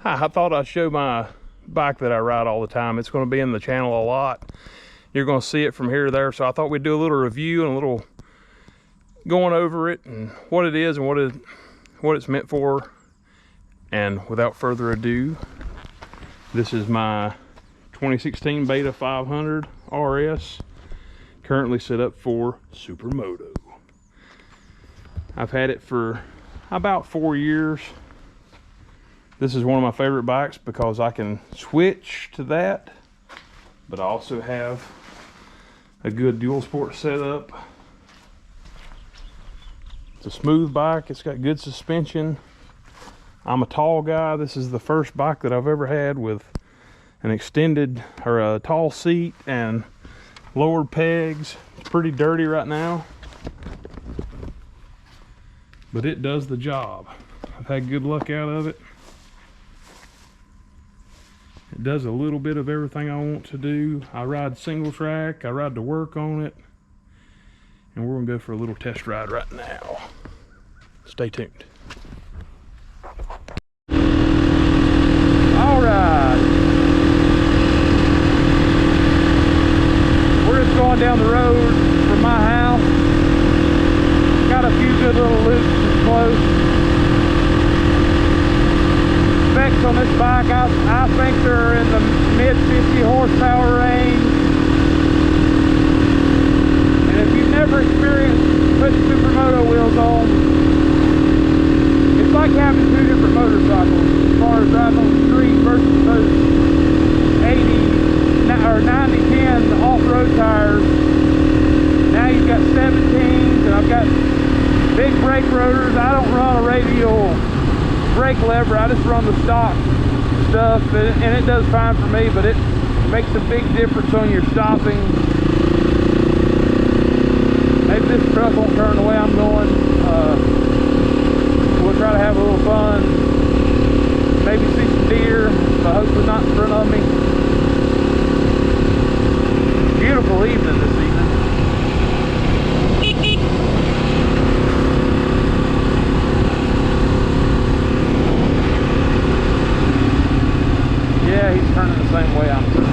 I thought I'd show my bike that I ride all the time. It's going to be in the channel a lot. You're going to see it from here to there. So I thought we'd do a little review and a little going over it and what it is and what it's meant for. And without further ado, this is my 2016 Beta 500 RS, currently set up for Supermoto. I've had it for about 4 years. This is one of my favorite bikes because I can switch to that, but I also have a good dual sport setup. It's a smooth bike. It's got good suspension. I'm a tall guy. This is the first bike that I've ever had with an extended or a tall seat and lowered pegs. It's pretty dirty right now, but it does the job. I've had good luck out of it. It does a little bit of everything I want to do. I ride single track, I ride to work on it, and we're gonna go for a little test ride right now. Stay tuned. All right. We're just going down the road from my house. Got a few good little loops and close. Specs on this bike, I think they're in the mid 50 horsepower range. And if you've never experienced putting Supermoto wheels on, it's like having two different motorcycles as far as driving on the street versus those 80 or 90-10 off-road tires. Now you've got 17s, and I've got big brake rotors. I don't run a radial brake lever, I just run the stock stuff, and it does fine for me, but it makes a big difference on your stopping. Maybe this truck won't turn the way I'm going. We'll try to have a little fun, maybe see some deer, but hopefully not in front of me. Beautiful evening this evening. Yeah, he's turning the same way I'm turning.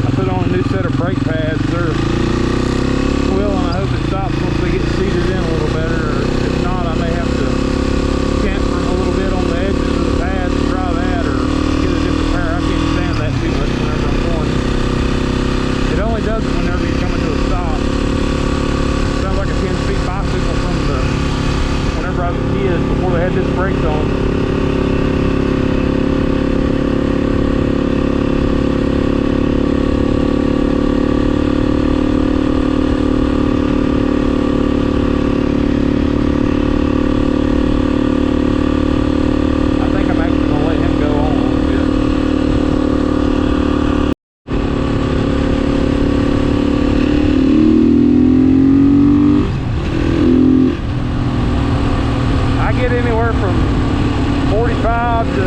I put on a new set of brake pads. They're well, and I hope it stops once they get seated in a little better. Or if not, I may have to camper a little bit on the edges of the pads and try that, or get a different pair. I can't stand that too much whenever I'm going. It only does it whenever you're coming to a stop. Sounds like a 10-speed bicycle from whenever I was a kid, before they had disc brakes on. Anywhere from 45 to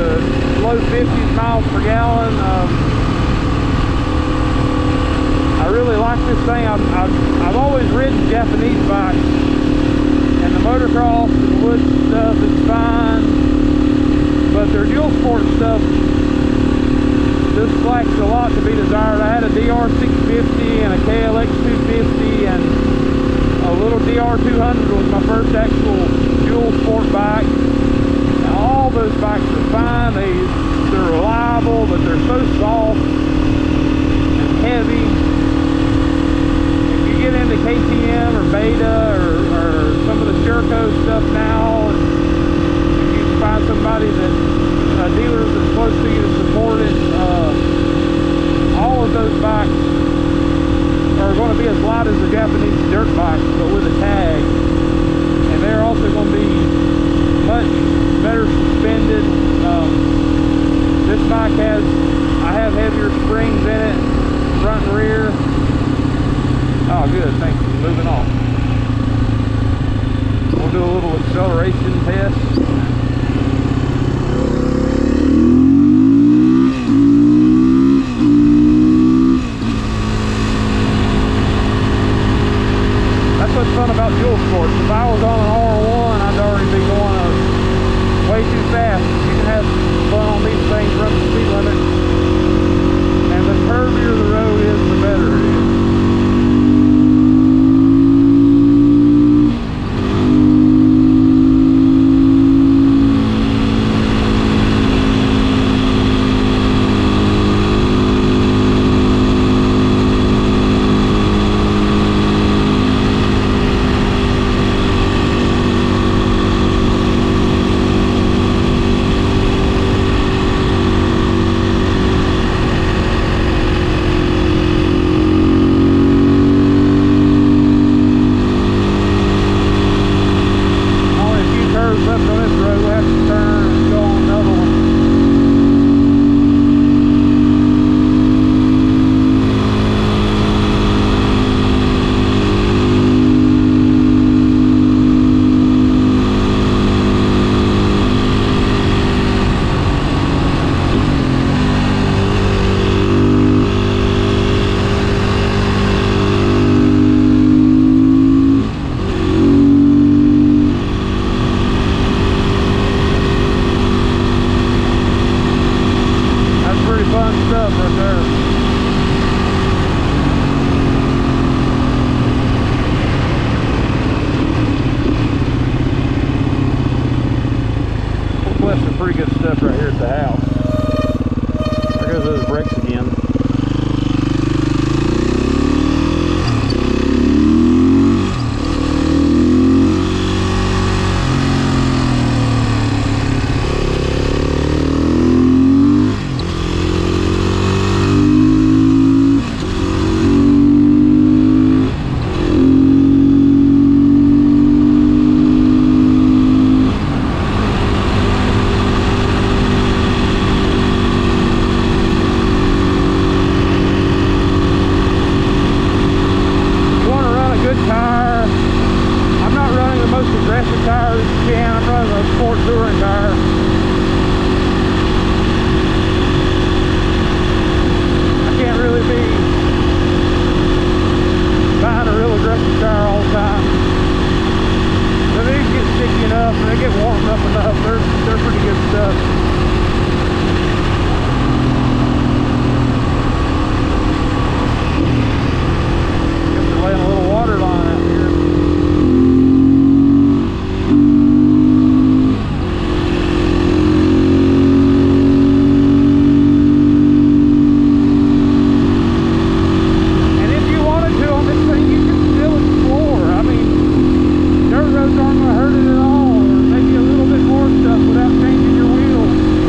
low 50s miles per gallon. I really like this thing. I've always ridden Japanese bikes, and the motocross and the wood stuff is fine, but their dual sport stuff just lacks a lot to be desired. I had a DR650 and a KLX 250, and a little DR200 was my first actual dual sport bike. Now, all those bikes are fine. They're reliable, but they're so soft and heavy. If you get into KTM or Beta or some of the Sherco stuff now, if you can find somebody a dealer that's close to you to support it, all of those bikes are going to be as light as the Japanese dirt bikes, but with a tag. And they're also going to be much better suspended. This bike I have heavier springs in it, front and rear. Oh, good, thanks. Moving on. We'll do a little acceleration test. about fuel sports. If I was on an R1, I'd already be going way too fast. You can have fun on these things, run the speed limit. And the curvier the road is, the better it is. Some pretty good stuff right here at the house. There goes those brakes again. Tires you can. I'm running a sport touring tire. I can't really be buying a real aggressive tire all the time. But these get sticky enough and they get warmed up enough. They're pretty good stuff. Guess they're laying a little water line out here. Aren't going to hurt it at all, or maybe a little bit more stuff without changing your wheels.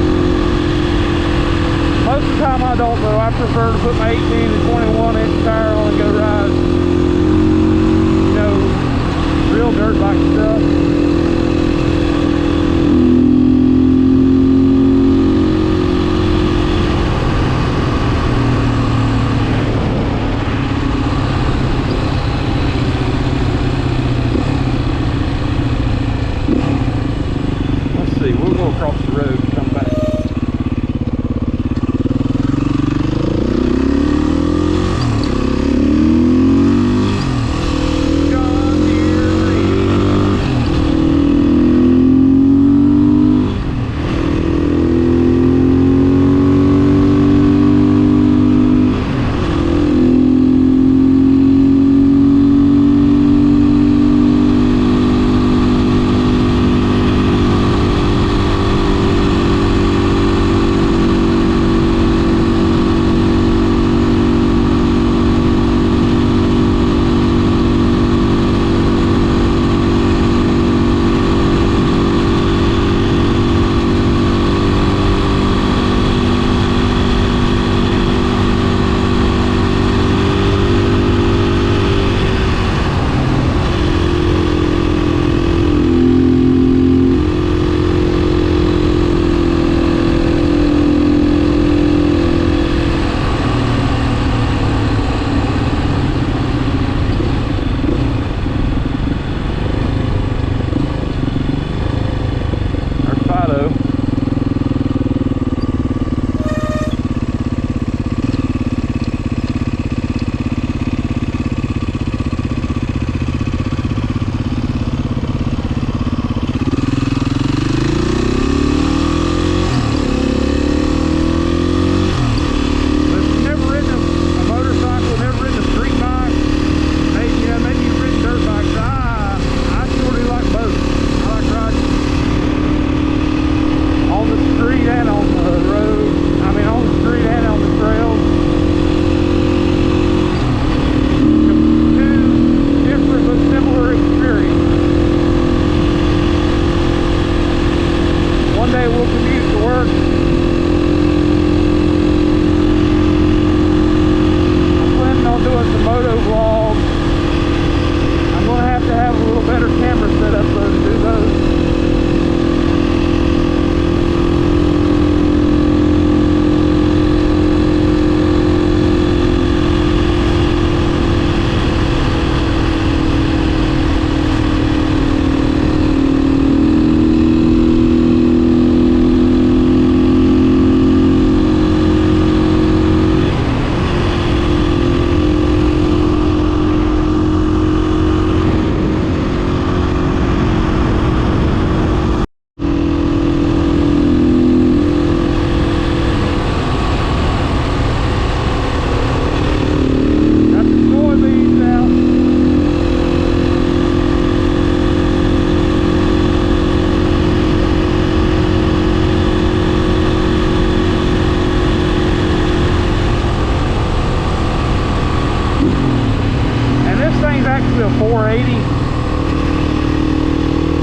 is actually a 480.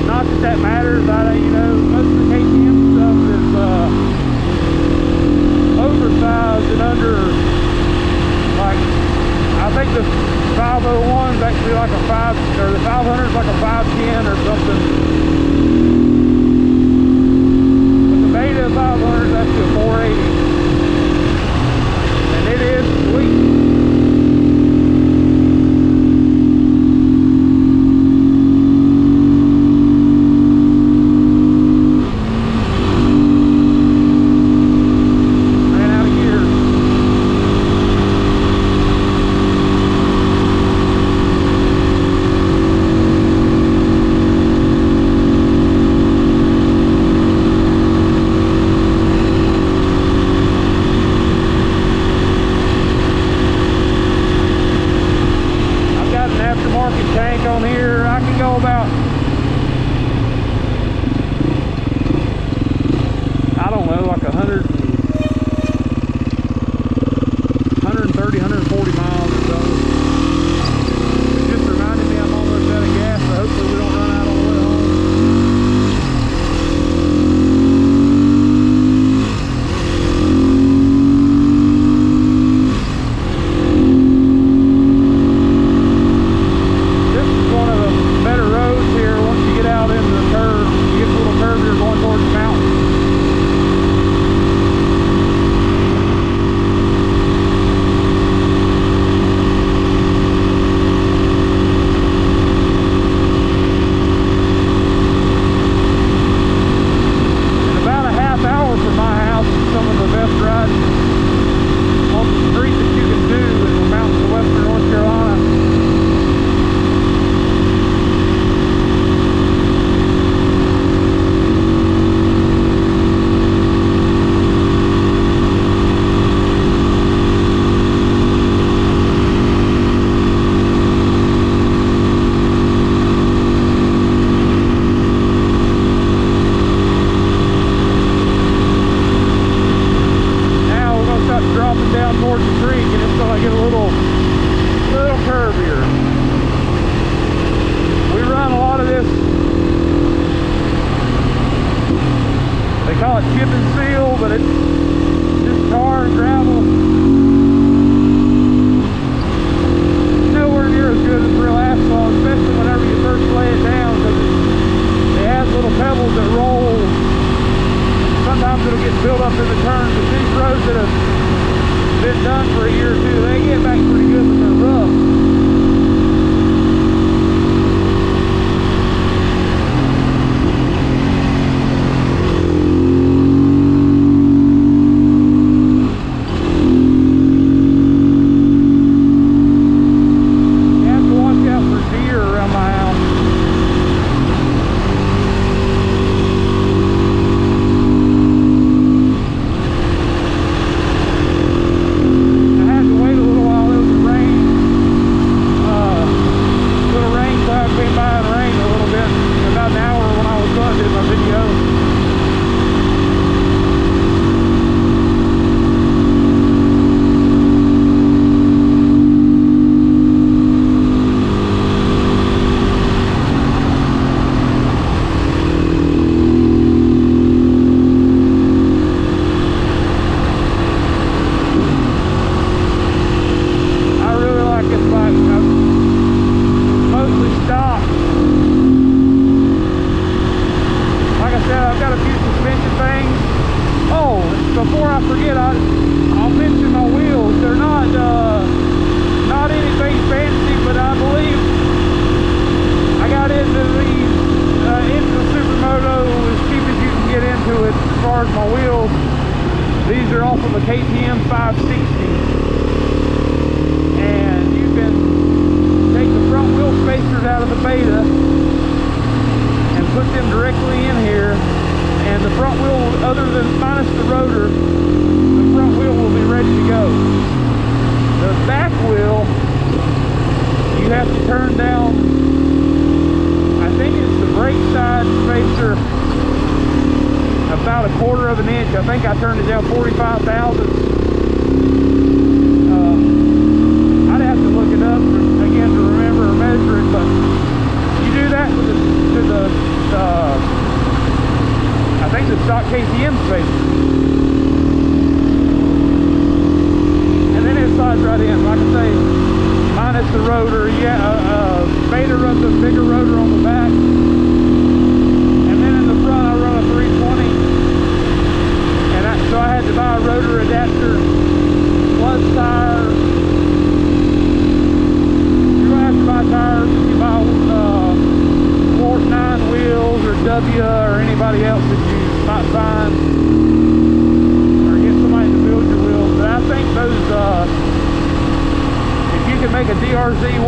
Not that that matters. You know, most of the KTM stuff is oversized and under, like, I think the 501 is actually like a 5, or the 500 is like a 510 or something. But the Beta 500 is actually a 480. And it is sweet. KTM 560, and you can take the front wheel spacers out of the Beta and put them directly in here, and the front wheel, other than minus the rotor, the front wheel will be ready to go. The back wheel, you have to turn down, I think it's the brake side spacer, about a quarter of an inch. I think I turned it down 45 thousandths. I'd have to look it up again to remember or measure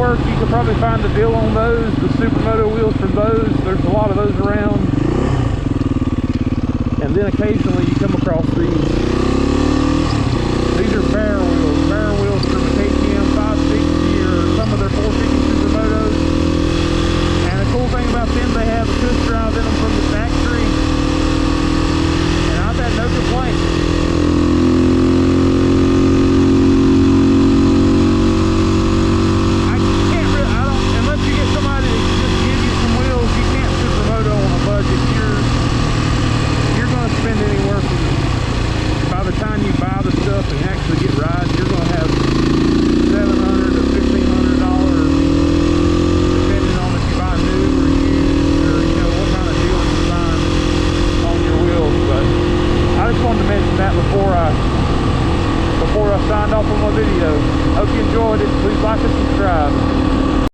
work, you could probably find the deal on those, the Supermoto wheels from those. There's a lot of those around. And then occasionally you come across these. These are barrel wheels from a KTM 560 or some of their 450 Supermotos. And the cool thing about them, they have a twist drive in them from the factory. And I've had no complaints. Unless you get somebody that can just give you some wheels, you can't Supermoto on a budget. You're going to spend anywhere from, by the time you buy the stuff and actually get rides, you're going to have $700 to $1,500, depending on if you buy new or used, or you know what kind of deal you find on your wheels. But I just wanted to mention that before I signed off on my video. Hope you enjoyed it. Please like and subscribe.